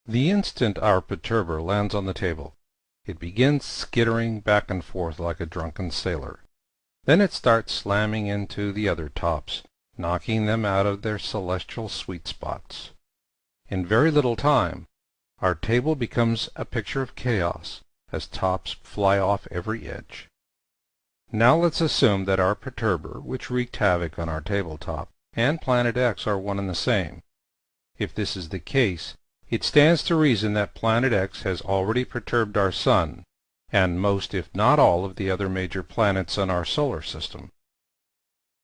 The instant our perturber lands on the table, it begins skittering back and forth like a drunken sailor. Then it starts slamming into the other tops, knocking them out of their celestial sweet spots. In very little time, our table becomes a picture of chaos, as tops fly off every edge. Now let's assume that our perturber, which wreaked havoc on our tabletop, and Planet X are one and the same. If this is the case, it stands to reason that Planet X has already perturbed our Sun, and most if not all of the other major planets in our solar system.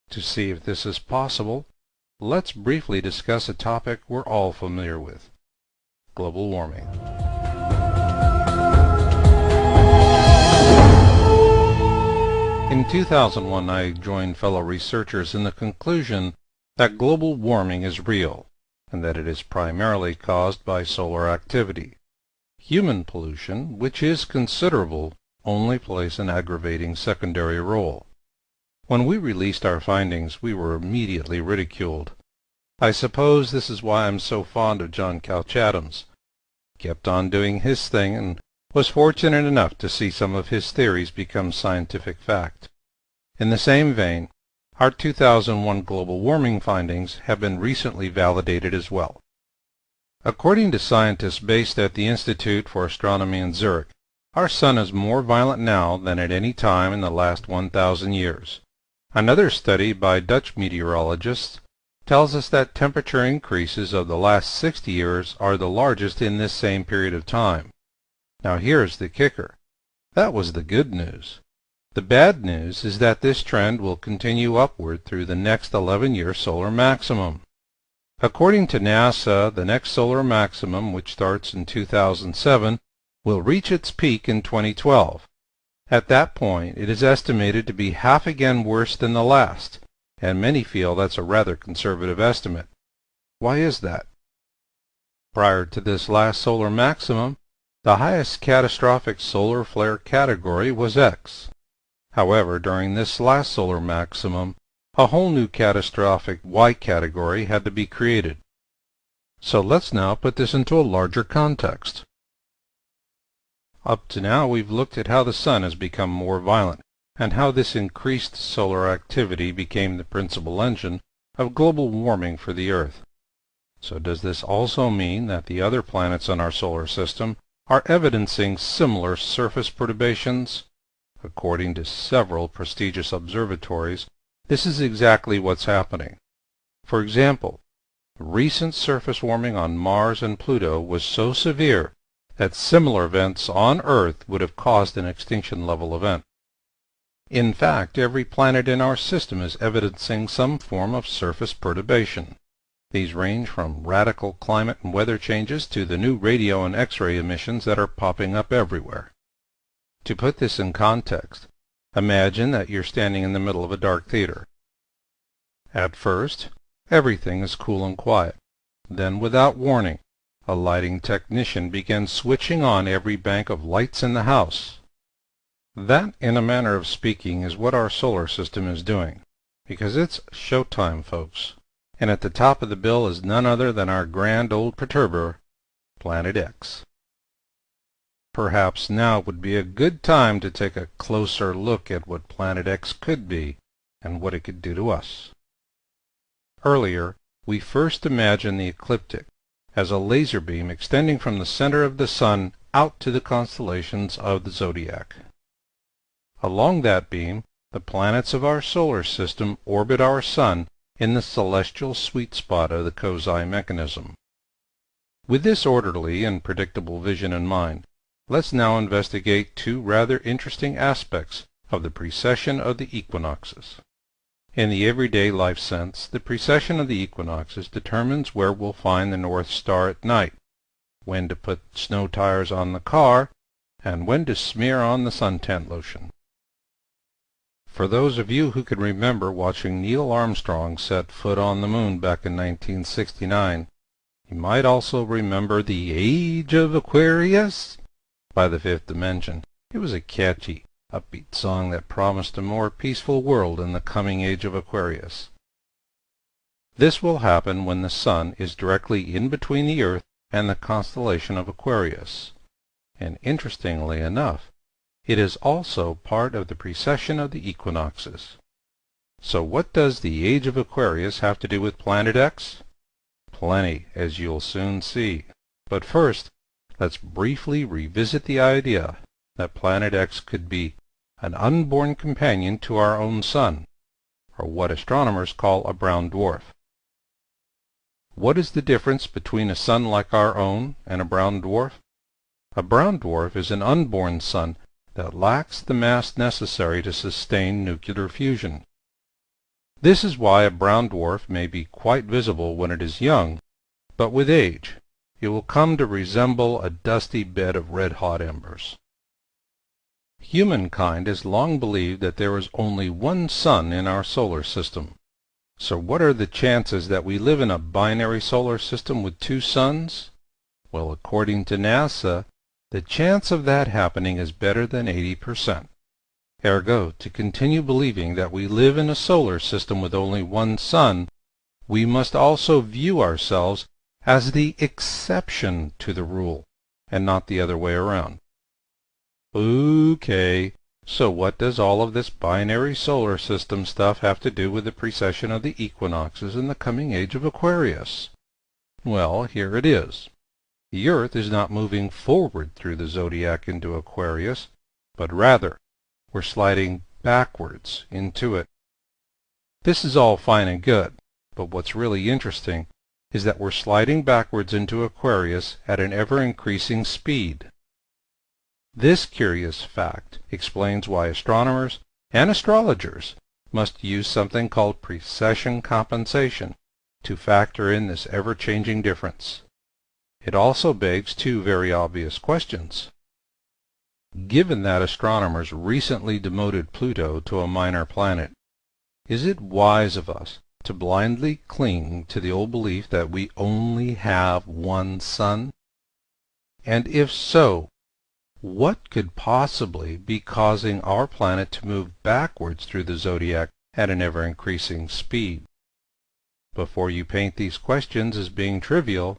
To see if this is possible, let's briefly discuss a topic we're all familiar with: global warming. In 2001, I joined fellow researchers in the conclusion that global warming is real, and that it is primarily caused by solar activity. Human pollution, which is considerable, only plays an aggravating secondary role. When we released our findings, we were immediately ridiculed. I suppose this is why I'm so fond of John Couch Adams. He kept on doing his thing and was fortunate enough to see some of his theories become scientific fact. In the same vein, our 2001 global warming findings have been recently validated as well. According to scientists based at the Institute for Astronomy in Zurich, our Sun is more violent now than at any time in the last 1,000 years. Another study by Dutch meteorologists tells us that temperature increases of the last 60 years are the largest in this same period of time. Now here's the kicker. That was the good news. The bad news is that this trend will continue upward through the next 11-year solar maximum. According to NASA, the next solar maximum, which starts in 2007, will reach its peak in 2012. At that point, it is estimated to be half again worse than the last, and many feel that's a rather conservative estimate. Why is that? Prior to this last solar maximum, the highest catastrophic solar flare category was X. However, during this last solar maximum, a whole new catastrophic Y category had to be created. So let's now put this into a larger context. Up to now, we've looked at how the Sun has become more violent, and how this increased solar activity became the principal engine of global warming for the Earth. So does this also mean that the other planets in our solar system are evidencing similar surface perturbations? According to several prestigious observatories, this is exactly what's happening. For example, recent surface warming on Mars and Pluto was so severe that similar events on Earth would have caused an extinction-level event. In fact, every planet in our system is evidencing some form of surface perturbation. These range from radical climate and weather changes to the new radio and X-ray emissions that are popping up everywhere. To put this in context, imagine that you're standing in the middle of a dark theater. At first, everything is cool and quiet. Then, without warning, a lighting technician begins switching on every bank of lights in the house. That, in a manner of speaking, is what our solar system is doing, because it's showtime, folks. And at the top of the bill is none other than our grand old perturber, Planet X. Perhaps now would be a good time to take a closer look at what Planet X could be and what it could do to us. Earlier, we first imagined the ecliptic as a laser beam extending from the center of the Sun out to the constellations of the zodiac. Along that beam, the planets of our solar system orbit our Sun in the celestial sweet spot of the Kozai mechanism. With this orderly and predictable vision in mind, let's now investigate two rather interesting aspects of the precession of the equinoxes. In the everyday life sense, the precession of the equinoxes determines where we'll find the North Star at night, when to put snow tires on the car, and when to smear on the suntan lotion. For those of you who can remember watching Neil Armstrong set foot on the moon back in 1969, you might also remember the Age of Aquarius by the Fifth Dimension. It was a catchy, upbeat song that promised a more peaceful world in the coming Age of Aquarius. This will happen when the Sun is directly in between the Earth and the constellation of Aquarius. And interestingly enough, it is also part of the precession of the equinoxes. So what does the age of Aquarius have to do with Planet X? Plenty, as you'll soon see. But first, let's briefly revisit the idea that Planet X could be an unborn companion to our own Sun, or what astronomers call a brown dwarf. What is the difference between a sun like our own and a brown dwarf? A brown dwarf is an unborn sun that lacks the mass necessary to sustain nuclear fusion. This is why a brown dwarf may be quite visible when it is young, but with age it will come to resemble a dusty bed of red-hot embers. Humankind has long believed that there is only one sun in our solar system. So what are the chances that we live in a binary solar system with two suns? Well, according to NASA, the chance of that happening is better than 80%. Ergo, to continue believing that we live in a solar system with only one sun, we must also view ourselves as the exception to the rule, and not the other way around. Okay, so what does all of this binary solar system stuff have to do with the precession of the equinoxes and the coming age of Aquarius? Well, here it is. The Earth is not moving forward through the zodiac into Aquarius, but rather we're sliding backwards into it. This is all fine and good, but what's really interesting is that we're sliding backwards into Aquarius at an ever-increasing speed. This curious fact explains why astronomers and astrologers must use something called precession compensation to factor in this ever-changing difference. It also begs two very obvious questions. Given that astronomers recently demoted Pluto to a minor planet, is it wise of us to blindly cling to the old belief that we only have one sun? And if so, what could possibly be causing our planet to move backwards through the zodiac at an ever-increasing speed? Before you paint these questions as being trivial,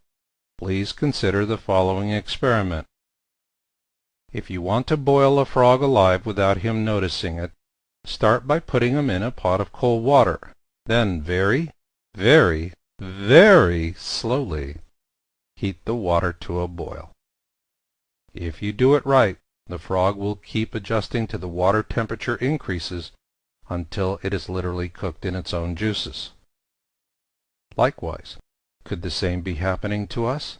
please consider the following experiment. If you want to boil a frog alive without him noticing it, start by putting him in a pot of cold water. Then very, very, very slowly heat the water to a boil. If you do it right, the frog will keep adjusting to the water temperature increases until it is literally cooked in its own juices. Likewise, could the same be happening to us?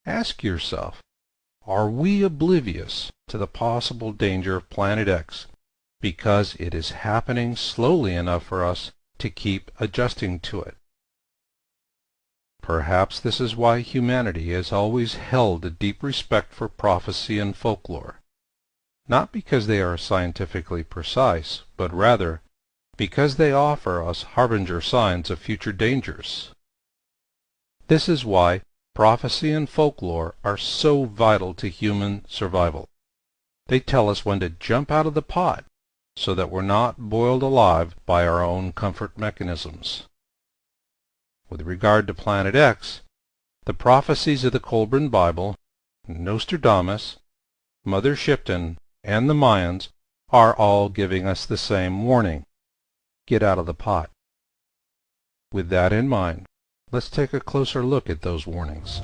Ask yourself, are we oblivious to the possible danger of Planet X because it is happening slowly enough for us to keep adjusting to it? Perhaps this is why humanity has always held a deep respect for prophecy and folklore, not because they are scientifically precise, but rather because they offer us harbinger signs of future dangers. This is why prophecy and folklore are so vital to human survival. They tell us when to jump out of the pot so that we're not boiled alive by our own comfort mechanisms. With regard to Planet X, the prophecies of the Colburn Bible, Nostradamus, Mother Shipton, and the Mayans are all giving us the same warning: get out of the pot. With that in mind, let's take a closer look at those warnings.